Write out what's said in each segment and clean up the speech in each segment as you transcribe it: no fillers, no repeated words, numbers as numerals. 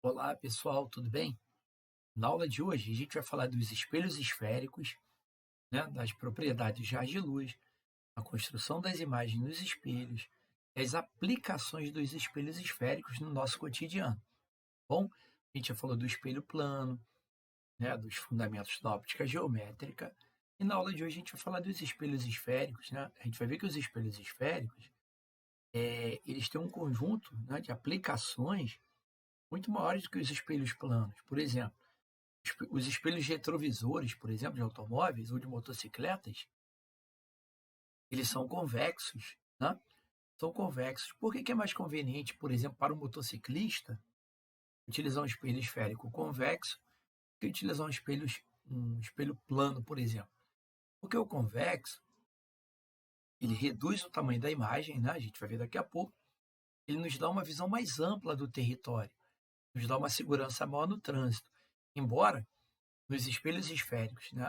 Olá, pessoal, tudo bem? Na aula de hoje, a gente vai falar dos espelhos esféricos, né, das propriedades de haz de luz, a construção das imagens nos espelhos e as aplicações dos espelhos esféricos no nosso cotidiano. Bom, a gente já falou do espelho plano, né, dos fundamentos da óptica geométrica, e na aula de hoje a gente vai falar dos espelhos esféricos, né? A gente vai ver que os espelhos esféricos, eles têm um conjunto, né, de aplicações muito maiores do que os espelhos planos. Por exemplo, os espelhos retrovisores, por exemplo, de automóveis ou de motocicletas, eles são convexos, né? São convexos. Por que que é mais conveniente, por exemplo, para o motociclista, utilizar um espelho esférico convexo que utilizar um espelho plano, por exemplo? Porque o convexo, ele reduz o tamanho da imagem, né? A gente vai ver daqui a pouco. Ele nos dá uma visão mais ampla do território, nos dá uma segurança maior no trânsito. Embora nos espelhos esféricos, né,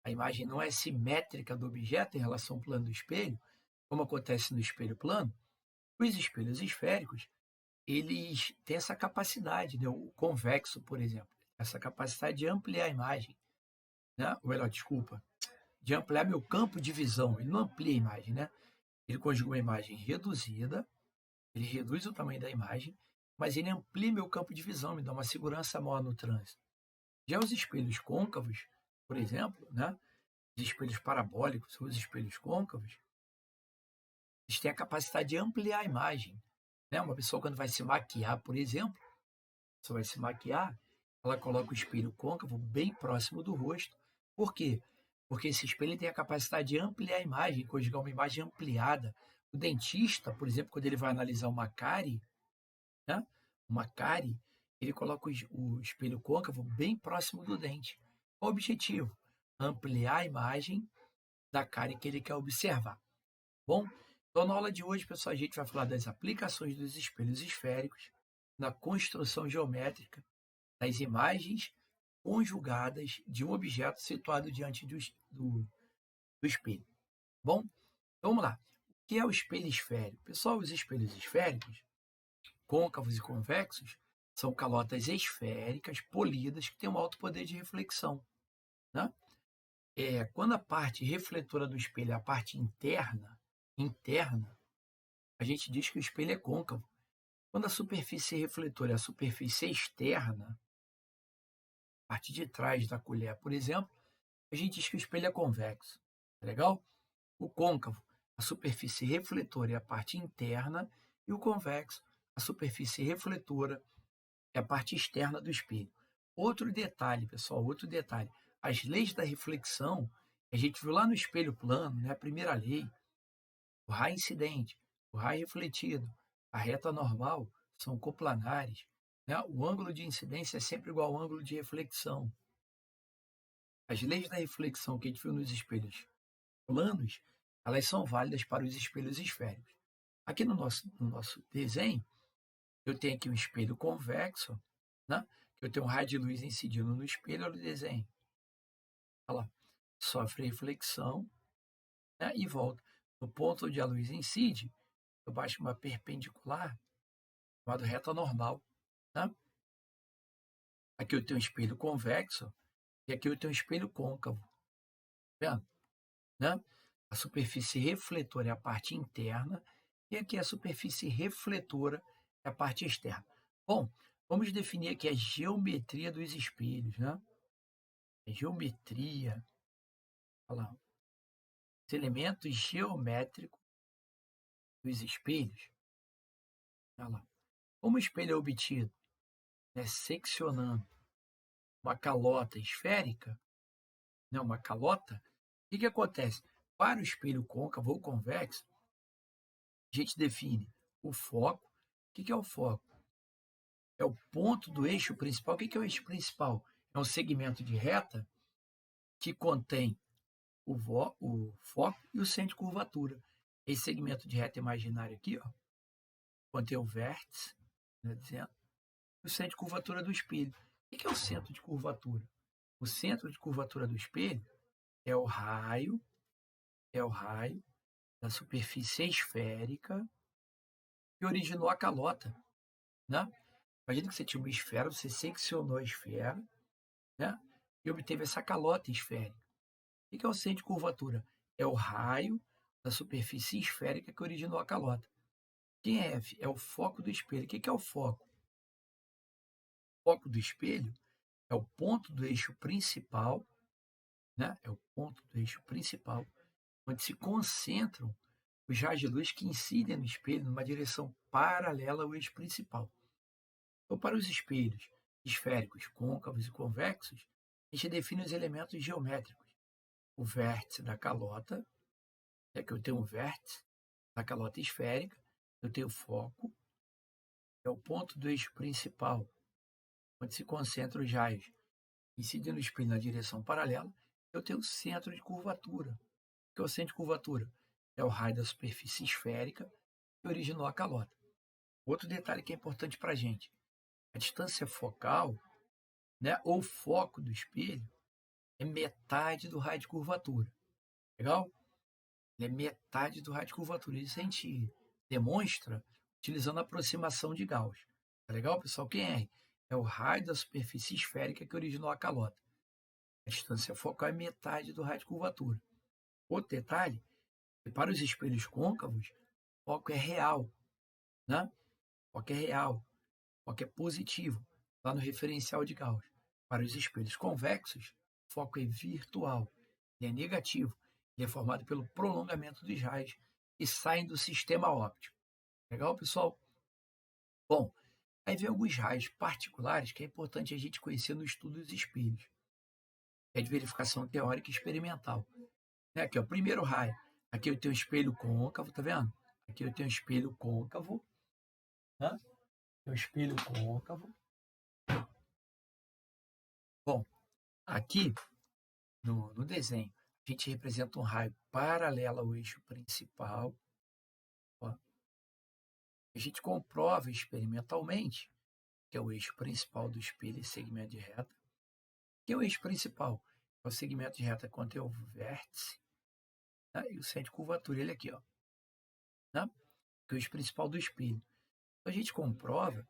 a imagem não é simétrica do objeto em relação ao plano do espelho, como acontece no espelho plano, os espelhos esféricos, eles têm essa capacidade, né? O convexo, por exemplo, essa capacidade de ampliar a imagem, né? Ou melhor, desculpa, de ampliar meu campo de visão. Ele não amplia a imagem, né? Ele conjuga uma imagem reduzida, ele reduz o tamanho da imagem, mas ele amplia meu campo de visão, me dá uma segurança maior no trânsito. Já os espelhos côncavos, por exemplo, né? Os espelhos parabólicos ou os espelhos côncavos, eles têm a capacidade de ampliar a imagem, né? Uma pessoa quando vai se maquiar, por exemplo, você vai se maquiar, ela coloca o espelho côncavo bem próximo do rosto. Por quê? Porque esse espelho tem a capacidade de ampliar a imagem, conjugar uma imagem ampliada. O dentista, por exemplo, quando ele vai analisar uma cárie, né? Uma cárie, ele coloca o espelho côncavo bem próximo do dente. Qual o objetivo? Ampliar a imagem da cárie que ele quer observar. Bom, então na aula de hoje, pessoal, a gente vai falar das aplicações dos espelhos esféricos na construção geométrica das imagens conjugadas de um objeto situado diante do espelho. Bom, então vamos lá. O que é o espelho esférico? Pessoal, os espelhos esféricos, côncavos e convexos, são calotas esféricas polidas que têm um alto poder de reflexão, né? Quando a parte refletora do espelho é a parte interna, a gente diz que o espelho é côncavo. Quando a superfície refletora é a superfície externa, a parte de trás da colher, por exemplo, a gente diz que o espelho é convexo. Tá legal? O côncavo, a superfície refletora é a parte interna, e o convexo, a superfície refletora é a parte externa do espelho. Outro detalhe, pessoal, outro detalhe. As leis da reflexão, a gente viu lá no espelho plano, né, a primeira lei, o raio incidente, o raio refletido, a reta normal são coplanares, né? O ângulo de incidência é sempre igual ao ângulo de reflexão. As leis da reflexão que a gente viu nos espelhos planos, elas são válidas para os espelhos esféricos. Aqui no nosso desenho, eu tenho aqui um espelho convexo, né? Que eu tenho um raio de luz incidindo no espelho, olha o desenho. Olha lá, sofre reflexão, né? E volta. No ponto onde a luz incide, eu baixo uma perpendicular, chamada reta normal. Né? Aqui eu tenho um espelho convexo e aqui eu tenho um espelho côncavo. Tá vendo? Né? A superfície refletora é a parte interna e aqui a superfície refletora é a parte externa. Bom, vamos definir aqui a geometria dos espelhos. Né? A geometria, olha lá, os elementos geométricos dos espelhos. Olha lá. Como o espelho é obtido? Né? Seccionando uma calota esférica, né? Uma calota, o que, que acontece? Para o espelho côncavo ou convexo, a gente define o foco. O que é o foco? É o ponto do eixo principal. O que é o eixo principal? É um segmento de reta que contém o foco e o centro de curvatura. Esse segmento de reta imaginário aqui, ó, contém o vértice, né, dizendo, e o centro de curvatura do espelho. O que é o centro de curvatura? O centro de curvatura do espelho é o raio da superfície esférica que originou a calota, né? Imagina que você tinha uma esfera, você seccionou a esfera, né? E obteve essa calota esférica. O que é o centro de curvatura? É o raio da superfície esférica que originou a calota. Quem é F? É o foco do espelho. O que é o foco? O foco do espelho é o ponto do eixo principal, né? É o ponto do eixo principal, onde se concentram os raios de luz que incidem no espelho numa direção paralela ao eixo principal. Então, para os espelhos esféricos, côncavos e convexos, a gente define os elementos geométricos. O vértice da calota, que eu tenho um vértice da calota esférica, eu tenho o foco, é o ponto do eixo principal, onde se concentram os raios que incidem no espelho na direção paralela, eu tenho o centro de curvatura. O que é o centro de curvatura? É o raio da superfície esférica que originou a calota. Outro detalhe que é importante para a gente, a distância focal, né, ou foco do espelho, é metade do raio de curvatura. Legal? Ele é metade do raio de curvatura. Isso a gente demonstra utilizando a aproximação de Gauss. Tá legal, pessoal? Quem é? É o raio da superfície esférica que originou a calota. A distância focal é metade do raio de curvatura. Outro detalhe, que para os espelhos côncavos, o foco é real, né? O foco é real, o foco é positivo, lá no referencial de Gauss. Para os espelhos convexos, o foco é virtual, ele é negativo, ele é formado pelo prolongamento dos raios que saem do sistema óptico. Legal, pessoal? Bom, aí vem alguns raios particulares que é importante a gente conhecer no estudo dos espelhos. É de verificação teórica e experimental. Né? Aqui é o primeiro raio. Aqui eu tenho um espelho côncavo, tá vendo? Aqui eu tenho um espelho côncavo, né? Tem um espelho côncavo. Bom, aqui no desenho, a gente representa um raio paralelo ao eixo principal. Ó. A gente comprova experimentalmente que é o eixo principal do espelho e segmento de reta. Que é o eixo principal? É o segmento de reta quanto é o vértice, né? E o centro de curvatura, ele aqui, ó, né? Que é o eixo principal do espelho. Então, a gente comprova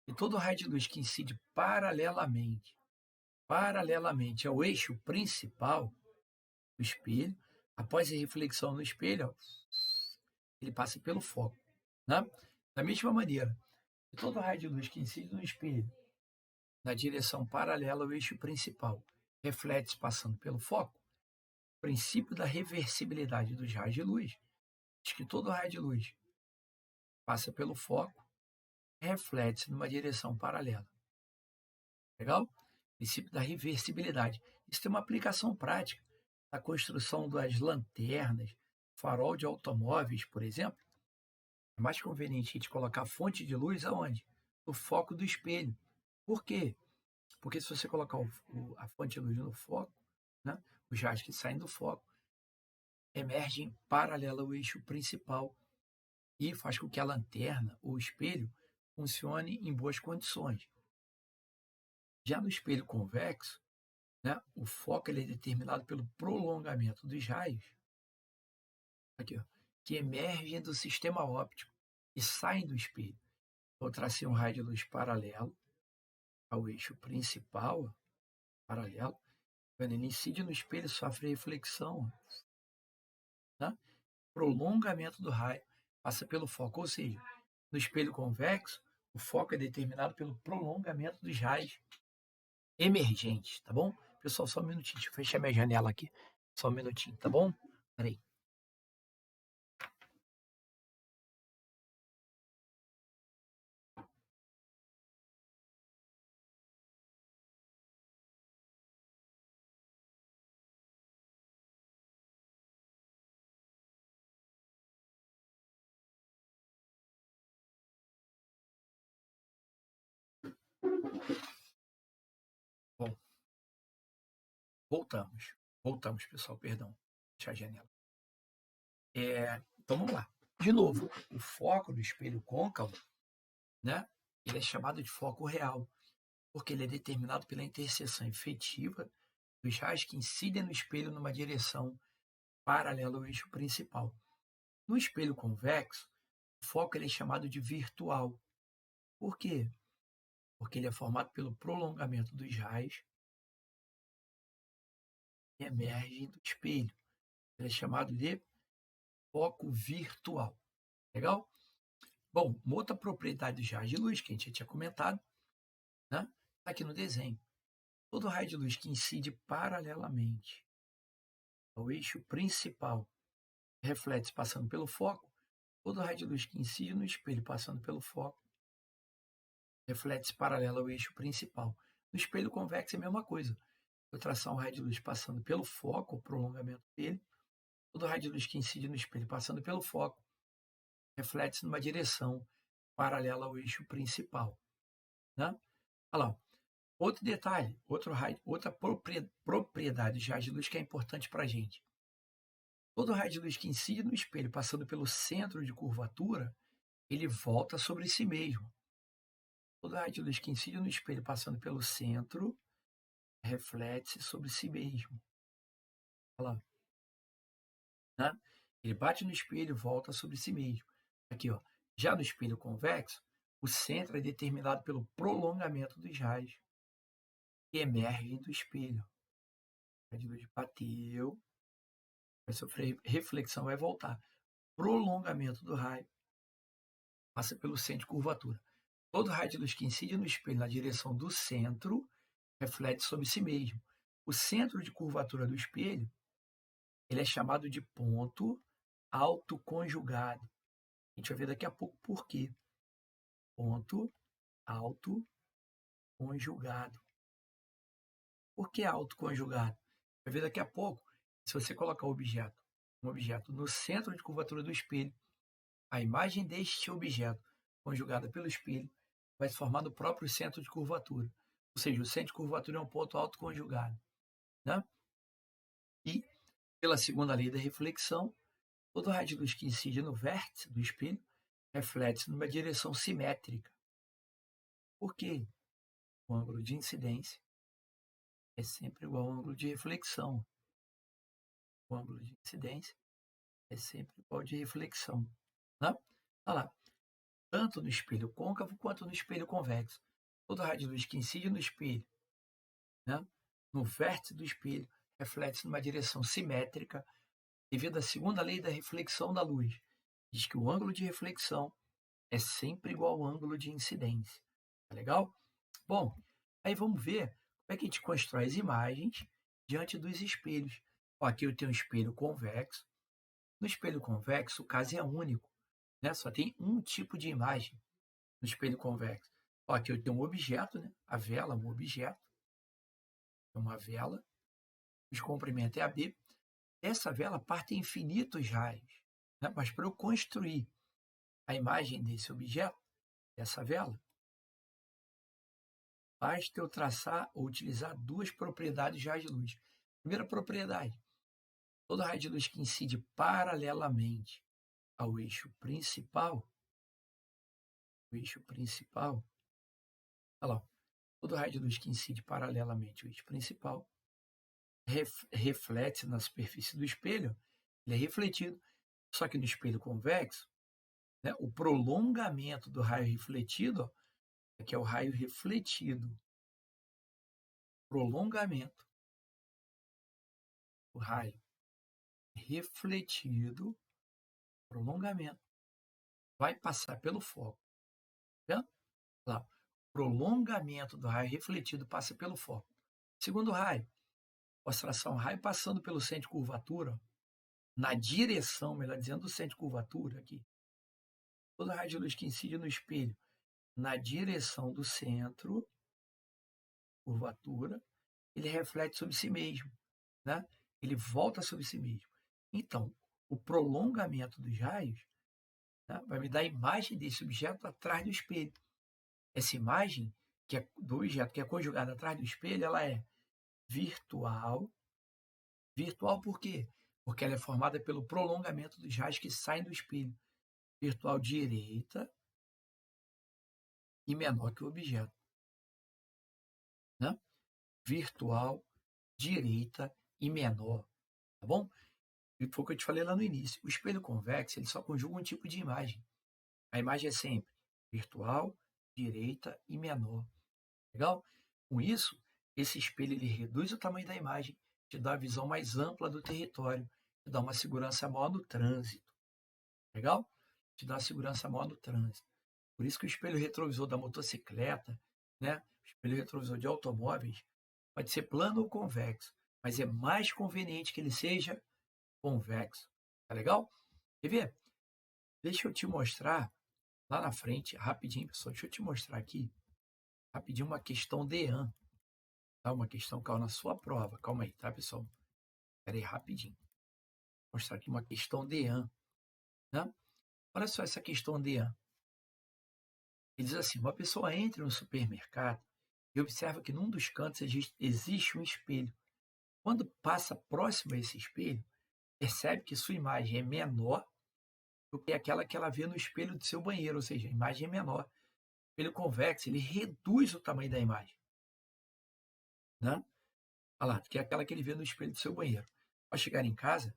que todo raio de luz que incide paralelamente ao eixo principal do espelho, após a reflexão no espelho, ó, ele passa pelo foco, né? Da mesma maneira, todo raio de luz que incide no espelho na direção paralela ao eixo principal reflete passando pelo foco, o princípio da reversibilidade dos raios de luz diz que todo raio de luz passa pelo foco, reflete-se numa direção paralela. Legal? Princípio da reversibilidade. Isso tem uma aplicação prática na construção das lanternas, farol de automóveis, por exemplo. É mais conveniente a gente colocar a fonte de luz aonde? No foco do espelho. Por quê? Porque se você colocar a fonte de luz no foco, né, os raios que saem do foco emergem paralelo ao eixo principal e faz com que a lanterna ou espelho funcione em boas condições. Já no espelho convexo, né, o foco ele é determinado pelo prolongamento dos raios aqui, ó, que emergem do sistema óptico e saem do espelho. Vou traçar um raio de luz paralelo ao eixo principal, ó, paralelo. Quando ele incide no espelho, sofre reflexão, né? Prolongamento do raio passa pelo foco, ou seja, no espelho convexo, o foco é determinado pelo prolongamento dos raios emergentes, tá bom? Pessoal, só um minutinho, deixa eu fechar minha janela aqui. Só um minutinho, tá bom? Peraí. Bom, voltamos. Voltamos, pessoal, perdão. Fechar a janela. Então vamos lá. De novo, o foco do espelho côncavo, né? Ele é chamado de foco real, porque ele é determinado pela interseção efetiva dos raios que incidem no espelho numa direção paralela ao eixo principal. No espelho convexo, o foco ele é chamado de virtual. Por quê? porque ele é formado pelo prolongamento dos raios que emergem do espelho. Ele é chamado de foco virtual. Legal? Bom, uma outra propriedade dos raios de luz, que a gente já tinha comentado, né? Está aqui no desenho. Todo raio de luz que incide paralelamente ao eixo principal reflete passando pelo foco. Todo raio de luz que incide no espelho passando pelo foco reflete paralelo ao eixo principal. No espelho convexo é a mesma coisa. Eu traçar um raio de luz passando pelo foco, o prolongamento dele, todo raio de luz que incide no espelho passando pelo foco reflete-se numa direção paralela ao eixo principal. Né? Olha lá. Outro detalhe, outra propriedade de raio de luz que é importante para a gente. Todo raio de luz que incide no espelho passando pelo centro de curvatura, ele volta sobre si mesmo. Todo raio de luz que incide no espelho passando pelo centro, reflete-se sobre si mesmo. Olha lá. Né? Ele bate no espelho e volta sobre si mesmo. Aqui, ó. Já no espelho convexo, o centro é determinado pelo prolongamento dos raios que emergem do espelho. A raio de luz bateu, vai sofrer reflexão, vai voltar. Prolongamento do raio passa pelo centro de curvatura. Todo raio de luz que incide no espelho na direção do centro reflete sobre si mesmo. O centro de curvatura do espelho ele é chamado de ponto autoconjugado. A gente vai ver daqui a pouco por quê. Ponto autoconjugado. Por que autoconjugado? Vai ver daqui a pouco. Se você colocar um objeto no centro de curvatura do espelho, a imagem deste objeto conjugada pelo espelho vai se formar no próprio centro de curvatura. Ou seja, o centro de curvatura é um ponto autoconjugado. Né? E, pela segunda lei da reflexão, todo raio de luz que incide no vértice do espelho reflete-se numa direção simétrica. Por quê? O ângulo de incidência é sempre igual ao ângulo de reflexão. O ângulo de incidência é sempre igual ao de reflexão. Né? Olha lá. Tanto no espelho côncavo quanto no espelho convexo. Todo raio de luz que incide no espelho, né, no vértice do espelho, reflete-se numa direção simétrica devido à segunda lei da reflexão da luz. Diz que o ângulo de reflexão é sempre igual ao ângulo de incidência. Tá legal? Bom, aí vamos ver como é que a gente constrói as imagens diante dos espelhos. Ó, aqui eu tenho um espelho convexo. No espelho convexo, o caso é único, né? Só tem um tipo de imagem no espelho convexo. Ó, aqui eu tenho um objeto, né? A vela, um objeto. É uma vela. O comprimento é AB. Essa vela parte infinitos raios. Né? Mas para eu construir a imagem desse objeto, dessa vela, basta eu traçar ou utilizar duas propriedades de raio de luz. Primeira propriedade, todo raio de luz que incide paralelamente ao eixo principal, olha lá, todo raio de luz que incide paralelamente ao eixo principal reflete na superfície do espelho, ele é refletido. Só que no espelho convexo, né, o prolongamento do raio refletido, ó, que é o raio refletido, prolongamento, o raio refletido, prolongamento, vai passar pelo foco. Tá vendo? Lá, prolongamento do raio refletido passa pelo foco. Segundo raio, oscilação raio passando pelo centro de curvatura, na direção, melhor dizendo, do centro de curvatura aqui. Todo raio de luz que incide no espelho na direção do centro, curvatura, ele reflete sobre si mesmo, né? Ele volta sobre si mesmo. Então, o prolongamento dos raios, né, vai me dar a imagem desse objeto atrás do espelho. Essa imagem que é do objeto que é conjugada atrás do espelho, ela é virtual. Virtual por quê? Porque ela é formada pelo prolongamento dos raios que saem do espelho. Virtual direita e menor que o objeto. Né? Virtual, direita e menor. Tá bom? E foi o que eu te falei lá no início. O espelho convexo ele só conjuga um tipo de imagem. A imagem é sempre virtual, direita e menor. Legal? Com isso, esse espelho ele reduz o tamanho da imagem, te dá a visão mais ampla do território, te dá uma segurança maior no trânsito. Legal? Te dá uma segurança maior no trânsito. Por isso que o espelho retrovisor da motocicleta, né, o espelho retrovisor de automóveis, pode ser plano ou convexo, mas é mais conveniente que ele seja convexo. Tá legal? Quer ver? Deixa eu te mostrar lá na frente, rapidinho, pessoal. Deixa eu te mostrar aqui, rapidinho, uma questão DEAN. Tá? Uma questão que caiu na sua prova. Calma aí, tá, pessoal? Espera aí, rapidinho. Vou mostrar aqui uma questão DEAN. Né? Olha só essa questão DEAN. Ele diz assim: uma pessoa entra no supermercado e observa que num dos cantos existe um espelho. Quando passa próximo a esse espelho, percebe que sua imagem é menor do que aquela que ela vê no espelho do seu banheiro, ou seja, a imagem é menor. O espelho convexo, ele reduz o tamanho da imagem, né? Olha lá, do que aquela que ele vê no espelho do seu banheiro. Ao chegar em casa,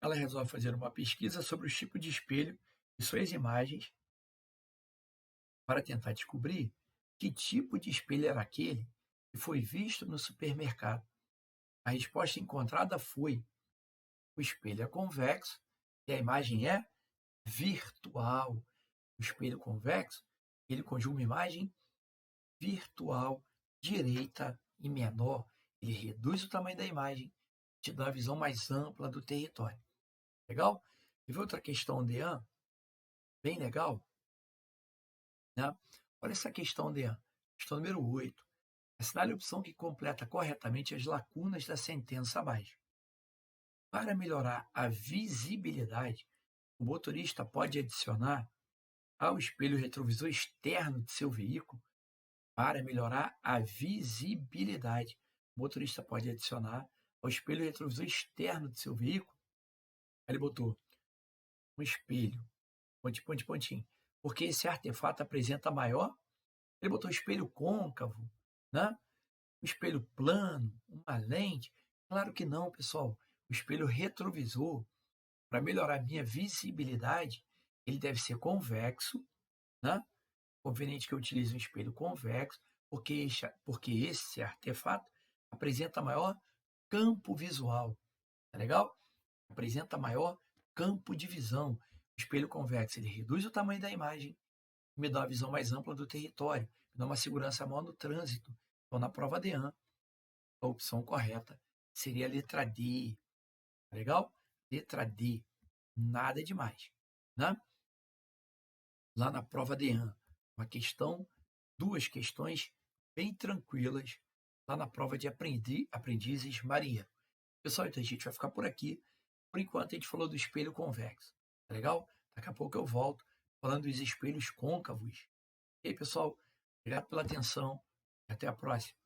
ela resolve fazer uma pesquisa sobre os tipos de espelho e suas imagens para tentar descobrir que tipo de espelho era aquele que foi visto no supermercado. A resposta encontrada foi: o espelho é convexo e a imagem é virtual. O espelho convexo, ele conjuga uma imagem virtual, direita e menor. Ele reduz o tamanho da imagem, te dá uma visão mais ampla do território. Legal? E outra questão DEAN, bem legal, né? Olha essa questão DEAN. Questão número 8. Assinale a opção que completa corretamente as lacunas da sentença abaixo. Para melhorar a visibilidade, o motorista pode adicionar ao espelho retrovisor externo de seu veículo. Para melhorar a visibilidade, o motorista pode adicionar ao espelho retrovisor externo de seu veículo. Aí ele botou um espelho, pontinho, pontinho, pontinho, porque esse artefato apresenta maior. Ele botou espelho côncavo, né? Um espelho plano, uma lente. Claro que não, pessoal. O espelho retrovisor, para melhorar a minha visibilidade, ele deve ser convexo, né? Conveniente que eu utilize um espelho convexo, porque esse artefato apresenta maior campo visual. Tá legal? Apresenta maior campo de visão. O espelho convexo ele reduz o tamanho da imagem, me dá uma visão mais ampla do território, me dá uma segurança maior no trânsito. Então, na prova DEAN, a opção correta seria a letra D. Tá legal? Letra D. Nada demais. Né? Lá na prova DEAN, uma questão, duas questões bem tranquilas, lá na prova de aprendizes marinheiro. Pessoal, então a gente vai ficar por aqui. Por enquanto, a gente falou do espelho convexo. Tá legal? Daqui a pouco eu volto falando dos espelhos côncavos. E aí, pessoal, obrigado pela atenção e até a próxima.